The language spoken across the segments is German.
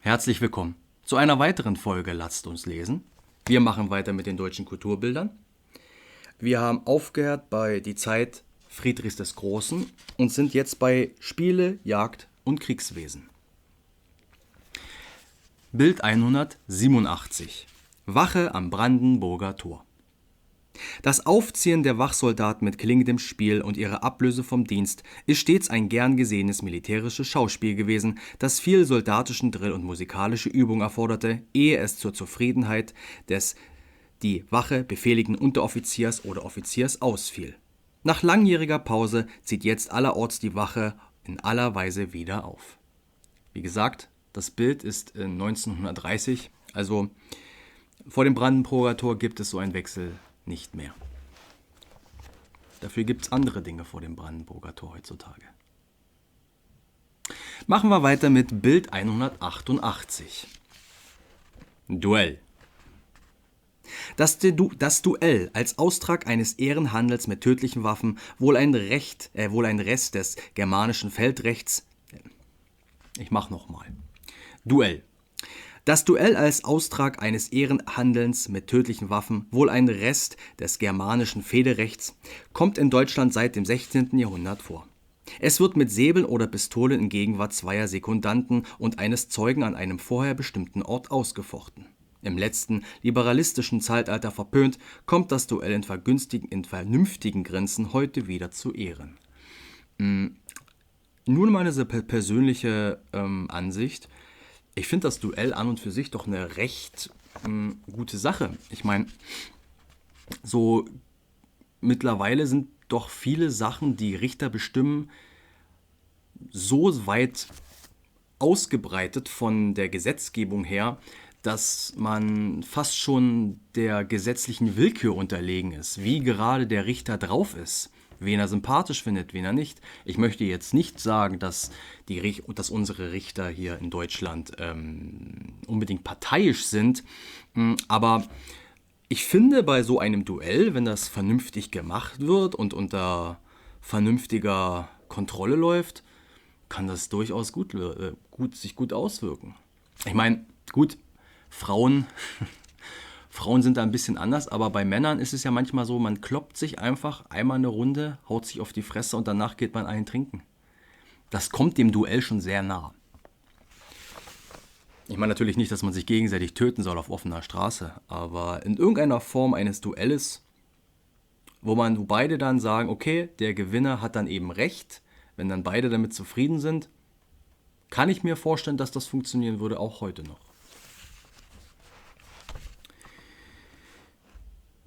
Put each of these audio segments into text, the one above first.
Herzlich willkommen zu einer weiteren Folge Lasst uns lesen. Wir machen weiter mit den deutschen Kulturbildern. Wir haben aufgehört bei die Zeit Friedrichs des Großen und sind jetzt bei Spiele, Jagd und Kriegswesen. Bild 187. Wache am Brandenburger Tor. Das Aufziehen der Wachsoldaten mit klingendem Spiel und ihre Ablöse vom Dienst ist stets ein gern gesehenes militärisches Schauspiel gewesen, das viel soldatischen Drill und musikalische Übung erforderte, ehe es zur Zufriedenheit des die Wache befehligenden Unteroffiziers oder Offiziers ausfiel. Nach langjähriger Pause zieht jetzt allerorts die Wache in aller Weise wieder auf. Wie gesagt, das Bild ist in 1930, also vor dem Brandenburger Tor gibt es so einen Wechsel nicht mehr. Dafür gibt es andere Dinge vor dem Brandenburger Tor heutzutage. Machen wir weiter mit Bild 188. Duell. Das Duell als Austrag eines Ehrenhandels mit tödlichen Waffen wohl ein Rest des germanischen Feldrechts. Ich mach nochmal. Duell. Das Duell als Austrag eines Ehrenhandelns mit tödlichen Waffen, wohl ein Rest des germanischen Fehderechts, kommt in Deutschland seit dem 16. Jahrhundert vor. Es wird mit Säbeln oder Pistolen in Gegenwart zweier Sekundanten und eines Zeugen an einem vorher bestimmten Ort ausgefochten. Im letzten liberalistischen Zeitalter verpönt, kommt das Duell in vernünftigen Grenzen heute wieder zu Ehren. Nun meine persönliche Ansicht. Ich finde das Duell an und für sich doch eine recht gute Sache. Ich meine, so mittlerweile sind doch viele Sachen, die Richter bestimmen, so weit ausgebreitet von der Gesetzgebung her, dass man fast schon der gesetzlichen Willkür unterlegen ist, wie gerade der Richter drauf ist. Wen er sympathisch findet, wen er nicht. Ich möchte jetzt nicht sagen, dass unsere Richter hier in Deutschland unbedingt parteiisch sind, aber ich finde bei so einem Duell, wenn das vernünftig gemacht wird und unter vernünftiger Kontrolle läuft, kann das durchaus sich gut auswirken. Ich meine, gut, Frauen sind da ein bisschen anders, aber bei Männern ist es ja manchmal so, man kloppt sich einfach einmal eine Runde, haut sich auf die Fresse und danach geht man einen trinken. Das kommt dem Duell schon sehr nah. Ich meine natürlich nicht, dass man sich gegenseitig töten soll auf offener Straße, aber in irgendeiner Form eines Duelles, wo beide dann sagen, okay, der Gewinner hat dann eben recht, wenn dann beide damit zufrieden sind, kann ich mir vorstellen, dass das funktionieren würde, auch heute noch.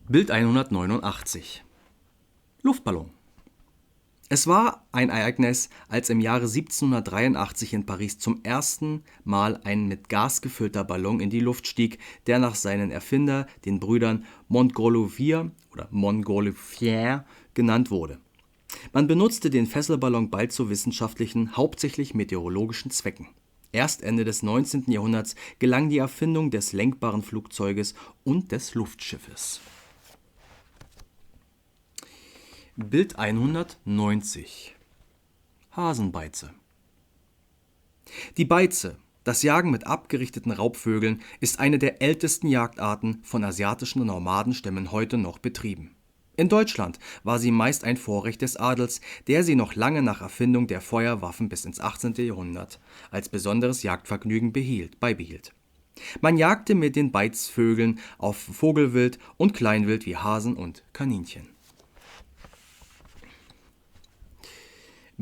Bild 189. Luftballon. Es war ein Ereignis, als im Jahre 1783 in Paris zum ersten Mal ein mit Gas gefüllter Ballon in die Luft stieg, der nach seinen Erfinder, den Brüdern Montgolfier genannt wurde. Man benutzte den Fesselballon bald zu wissenschaftlichen, hauptsächlich meteorologischen Zwecken. Erst Ende des 19. Jahrhunderts gelang die Erfindung des lenkbaren Flugzeuges und des Luftschiffes. Bild 190. Hasenbeize. Die Beize, das Jagen mit abgerichteten Raubvögeln, ist eine der ältesten Jagdarten von asiatischen Nomadenstämmen heute noch betrieben. In Deutschland war sie meist ein Vorrecht des Adels, der sie noch lange nach Erfindung der Feuerwaffen bis ins 18. Jahrhundert als besonderes Jagdvergnügen beibehielt. Man jagte mit den Beizvögeln auf Vogelwild und Kleinwild wie Hasen und Kaninchen.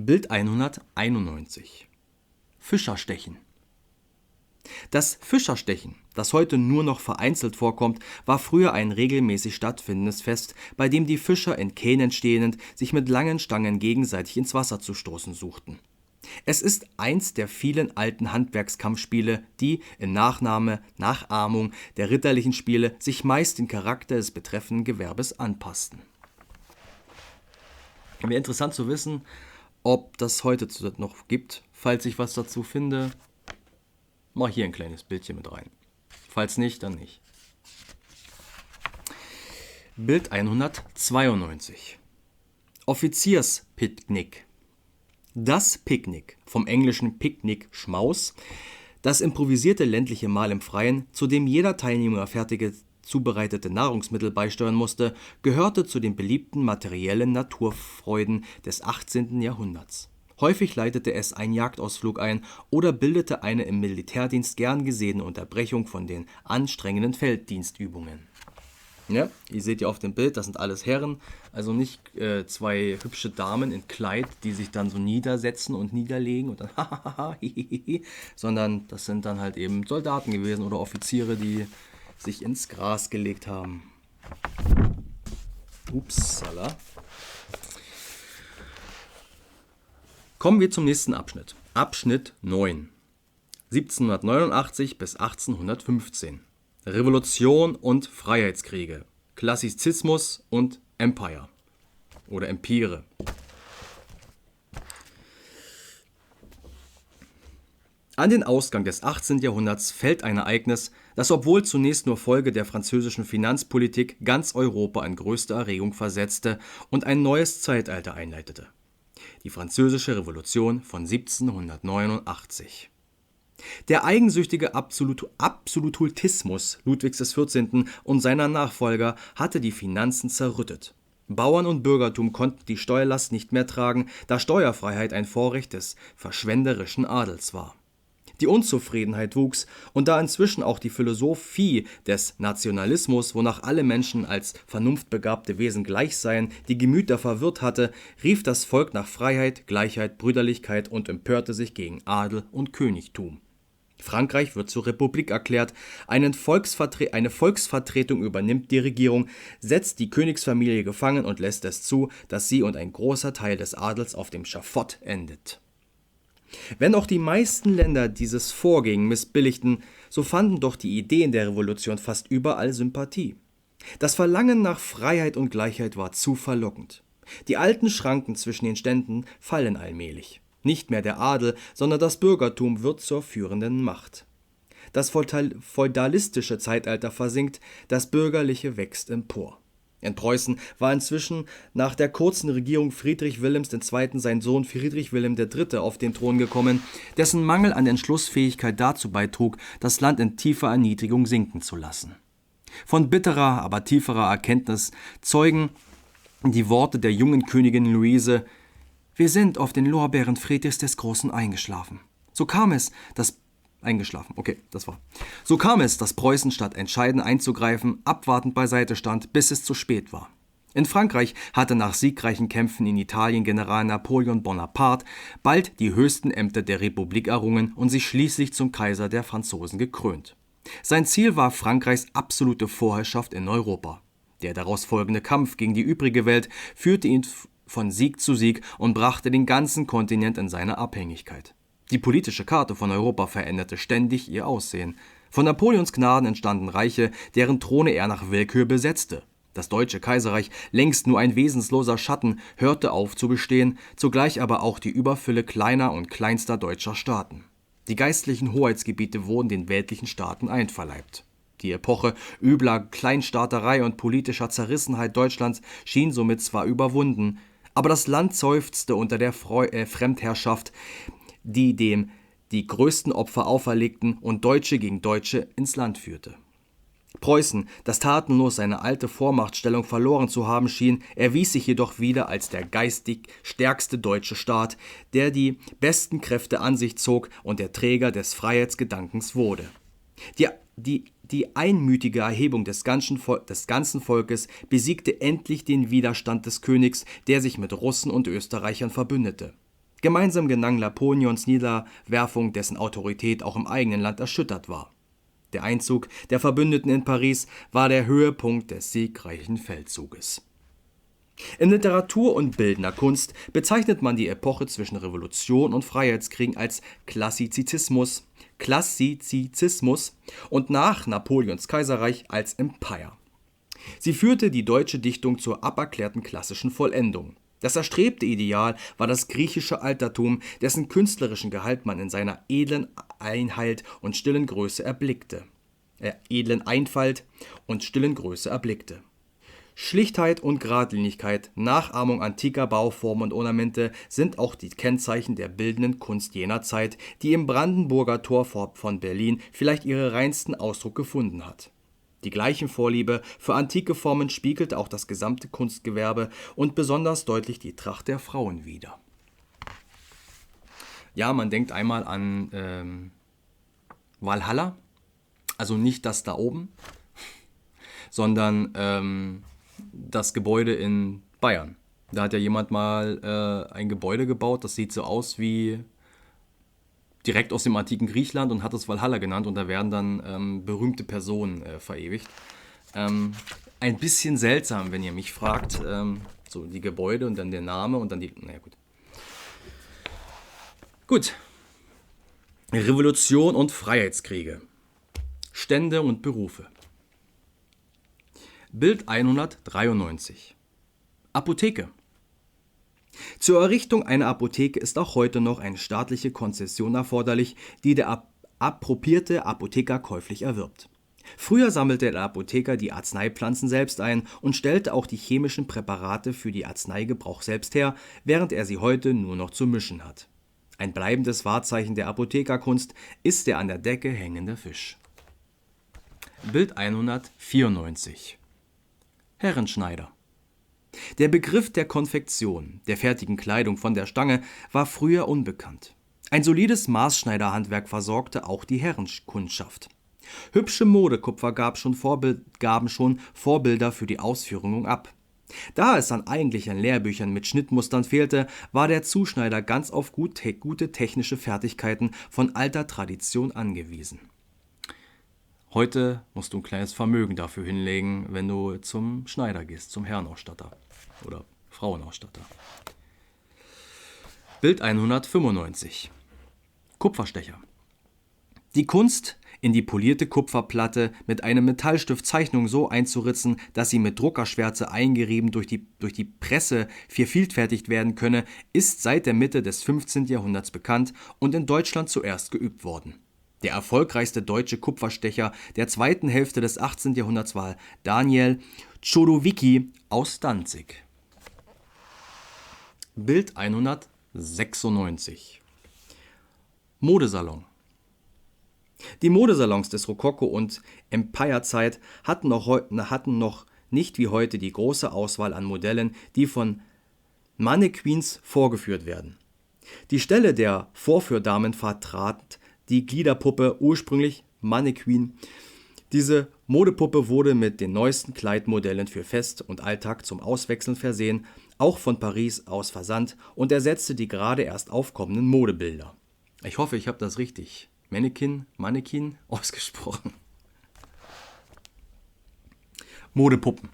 Bild 191. Fischerstechen. Das Fischerstechen, das heute nur noch vereinzelt vorkommt, war früher ein regelmäßig stattfindendes Fest, bei dem die Fischer in Kähnen stehend sich mit langen Stangen gegenseitig ins Wasser zu stoßen suchten. Es ist eins der vielen alten Handwerkskampfspiele, die in Nachahmung der ritterlichen Spiele sich meist den Charakter des betreffenden Gewerbes anpassten. Wäre interessant zu wissen, ob das heute noch gibt. Falls ich was dazu finde, mache hier ein kleines Bildchen mit rein. Falls nicht, dann nicht. Bild 192. Offizierspicknick. Das Picknick, vom englischen Picknick Schmaus, Das improvisierte ländliche Mahl im Freien, zu dem jeder Teilnehmer fertige zubereitete Nahrungsmittel beisteuern musste, gehörte zu den beliebten materiellen Naturfreuden des 18. Jahrhunderts. Häufig leitete es einen Jagdausflug ein oder bildete eine im Militärdienst gern gesehene Unterbrechung von den anstrengenden Felddienstübungen. Ja, ihr seht ja auf dem Bild, das sind alles Herren, also nicht zwei hübsche Damen in Kleid, die sich dann so niedersetzen und niederlegen und dann sondern das sind dann halt eben Soldaten gewesen oder Offiziere, die sich ins Gras gelegt haben. Upsala. Kommen wir zum nächsten Abschnitt. Abschnitt 9. 1789 bis 1815. Revolution und Freiheitskriege. Klassizismus und Empire. Oder Empire. An den Ausgang des 18. Jahrhunderts fällt ein Ereignis, das, obwohl zunächst nur Folge der französischen Finanzpolitik, ganz Europa in größte Erregung versetzte und ein neues Zeitalter einleitete. Die Französische Revolution von 1789. Der eigensüchtige Absolutismus Ludwigs XIV. Und seiner Nachfolger hatte die Finanzen zerrüttet. Bauern und Bürgertum konnten die Steuerlast nicht mehr tragen, da Steuerfreiheit ein Vorrecht des verschwenderischen Adels war. Die Unzufriedenheit wuchs, und da inzwischen auch die Philosophie des Nationalismus, wonach alle Menschen als vernunftbegabte Wesen gleich seien, die Gemüter verwirrt hatte, rief das Volk nach Freiheit, Gleichheit, Brüderlichkeit und empörte sich gegen Adel und Königtum. Frankreich wird zur Republik erklärt, eine Volksvertretung übernimmt die Regierung, setzt die Königsfamilie gefangen und lässt es zu, dass sie und ein großer Teil des Adels auf dem Schafott endet. Wenn auch die meisten Länder dieses Vorgehen missbilligten, so fanden doch die Ideen der Revolution fast überall Sympathie. Das Verlangen nach Freiheit und Gleichheit war zu verlockend. Die alten Schranken zwischen den Ständen fallen allmählich. Nicht mehr der Adel, sondern das Bürgertum wird zur führenden Macht. Das feudalistische Zeitalter versinkt, das bürgerliche wächst empor. In Preußen war inzwischen nach der kurzen Regierung Friedrich Wilhelms II. Sein Sohn Friedrich Wilhelm III. Auf den Thron gekommen, dessen Mangel an Entschlussfähigkeit dazu beitrug, das Land in tiefer Erniedrigung sinken zu lassen. Von bitterer, aber tieferer Erkenntnis zeugen die Worte der jungen Königin Luise: Wir sind auf den Lorbeeren Friedrichs des Großen eingeschlafen. So kam es, dass Preußen statt entscheidend einzugreifen, abwartend beiseite stand, bis es zu spät war. In Frankreich hatte nach siegreichen Kämpfen in Italien General Napoleon Bonaparte bald die höchsten Ämter der Republik errungen und sich schließlich zum Kaiser der Franzosen gekrönt. Sein Ziel war Frankreichs absolute Vorherrschaft in Europa. Der daraus folgende Kampf gegen die übrige Welt führte ihn von Sieg zu Sieg und brachte den ganzen Kontinent in seine Abhängigkeit. Die politische Karte von Europa veränderte ständig ihr Aussehen. Von Napoleons Gnaden entstanden Reiche, deren Throne er nach Willkür besetzte. Das Deutsche Kaiserreich, längst nur ein wesensloser Schatten, hörte auf zu bestehen, zugleich aber auch die Überfülle kleiner und kleinster deutscher Staaten. Die geistlichen Hoheitsgebiete wurden den weltlichen Staaten einverleibt. Die Epoche übler Kleinstaaterei und politischer Zerrissenheit Deutschlands schien somit zwar überwunden, aber das Land seufzte unter der Fremdherrschaft, die dem die größten Opfer auferlegten und Deutsche gegen Deutsche ins Land führte. Preußen, das tatenlos seine alte Vormachtstellung verloren zu haben schien, erwies sich jedoch wieder als der geistig stärkste deutsche Staat, der die besten Kräfte an sich zog und der Träger des Freiheitsgedankens wurde. Die einmütige Erhebung des ganzen Volkes besiegte endlich den Widerstand des Königs, der sich mit Russen und Österreichern verbündete. Gemeinsam gelang Napoleons Niederwerfung, dessen Autorität auch im eigenen Land erschüttert war. Der Einzug der Verbündeten in Paris war der Höhepunkt des siegreichen Feldzuges. In Literatur und bildender Kunst bezeichnet man die Epoche zwischen Revolution und Freiheitskriegen als Klassizismus und nach Napoleons Kaiserreich als Empire. Sie führte die deutsche Dichtung zur aberklärten klassischen Vollendung. Das erstrebte Ideal war das griechische Altertum, dessen künstlerischen Gehalt man in seiner edlen Einfalt und stillen Größe erblickte. Schlichtheit und Geradlinigkeit, Nachahmung antiker Bauformen und Ornamente sind auch die Kennzeichen der bildenden Kunst jener Zeit, die im Brandenburger Tor von Berlin vielleicht ihren reinsten Ausdruck gefunden hat. Die gleiche Vorliebe für antike Formen spiegelt auch das gesamte Kunstgewerbe und besonders deutlich die Tracht der Frauen wider. Ja, man denkt einmal an Walhalla, also nicht das da oben, sondern das Gebäude in Bayern. Da hat ja jemand mal ein Gebäude gebaut, das sieht so aus wie direkt aus dem antiken Griechenland und hat es Valhalla genannt und da werden dann berühmte Personen verewigt. Ein bisschen seltsam, wenn ihr mich fragt, so die Gebäude und dann der Name und dann die, naja gut. Gut. Revolution und Freiheitskriege. Stände und Berufe. Bild 193. Apotheke. Zur Errichtung einer Apotheke ist auch heute noch eine staatliche Konzession erforderlich, die der appropriierte Apotheker käuflich erwirbt. Früher sammelte der Apotheker die Arzneipflanzen selbst ein und stellte auch die chemischen Präparate für die Arzneigebrauch selbst her, während er sie heute nur noch zu mischen hat. Ein bleibendes Wahrzeichen der Apothekerkunst ist der an der Decke hängende Fisch. Bild 194. Herrenschneider. Der Begriff der Konfektion, der fertigen Kleidung von der Stange, war früher unbekannt. Ein solides Maßschneiderhandwerk versorgte auch die Herrenkundschaft. Hübsche Modekupfer gaben schon Vorbilder für die Ausführung ab. Da es an eigentlichen Lehrbüchern mit Schnittmustern fehlte, war der Zuschneider ganz auf gute technische Fertigkeiten von alter Tradition angewiesen. Heute musst du ein kleines Vermögen dafür hinlegen, wenn du zum Schneider gehst, zum Herrenausstatter oder Frauenausstatter. Bild 195. Kupferstecher. Die Kunst, in die polierte Kupferplatte mit einem Metallstift Zeichnungen so einzuritzen, dass sie mit Druckerschwärze eingerieben durch die Presse vervielfältigt werden könne, ist seit der Mitte des 15. Jahrhunderts bekannt und in Deutschland zuerst geübt worden. Der erfolgreichste deutsche Kupferstecher der zweiten Hälfte des 18. Jahrhunderts war Daniel Chodowicki aus Danzig. Bild 196. Modesalon. Die Modesalons des Rokoko- und Empirezeit hatten noch nicht wie heute die große Auswahl an Modellen, die von Mannequins vorgeführt werden. Die Stelle der Vorführdamen vertrat die Gliederpuppe, ursprünglich Mannequin. Diese Modepuppe wurde mit den neuesten Kleidmodellen für Fest und Alltag zum Auswechseln versehen, auch von Paris aus versandt und ersetzte die gerade erst aufkommenden Modebilder. Ich hoffe, ich habe das richtig. Mannequin ausgesprochen. Modepuppen.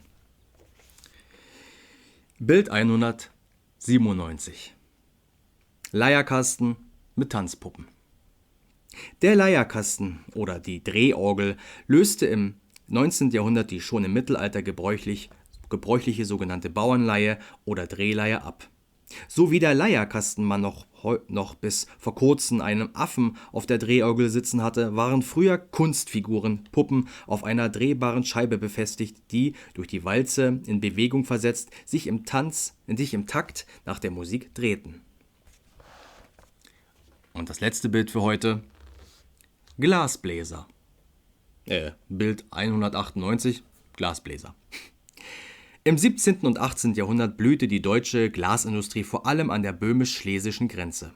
Bild 197. Leierkasten mit Tanzpuppen. Der Leierkasten oder die Drehorgel löste im 19. Jahrhundert die schon im Mittelalter gebräuchliche sogenannte Bauernleihe oder Drehleihe ab. So wie der Leierkasten man noch bis vor kurzem einen Affen auf der Drehorgel sitzen hatte, waren früher Kunstfiguren, Puppen auf einer drehbaren Scheibe befestigt, die, durch die Walze in Bewegung versetzt, sich im Takt nach der Musik drehten. Und das letzte Bild für heute: Glasbläser. Bild 198, Glasbläser. Im 17. und 18. Jahrhundert blühte die deutsche Glasindustrie vor allem an der böhmisch-schlesischen Grenze.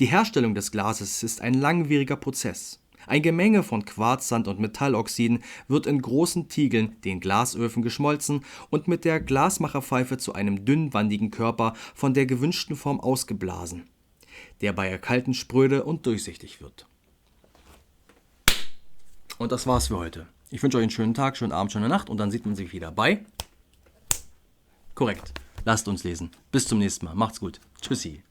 Die Herstellung des Glases ist ein langwieriger Prozess. Ein Gemenge von Quarzsand und Metalloxiden wird in großen Tiegeln, den Glasöfen, geschmolzen und mit der Glasmacherpfeife zu einem dünnwandigen Körper von der gewünschten Form ausgeblasen, der bei Erkalten spröde und durchsichtig wird. Und das war's für heute. Ich wünsche euch einen schönen Tag, schönen Abend, schöne Nacht und dann sieht man sich wieder bei... Korrekt. Lasst uns lesen. Bis zum nächsten Mal. Macht's gut. Tschüssi.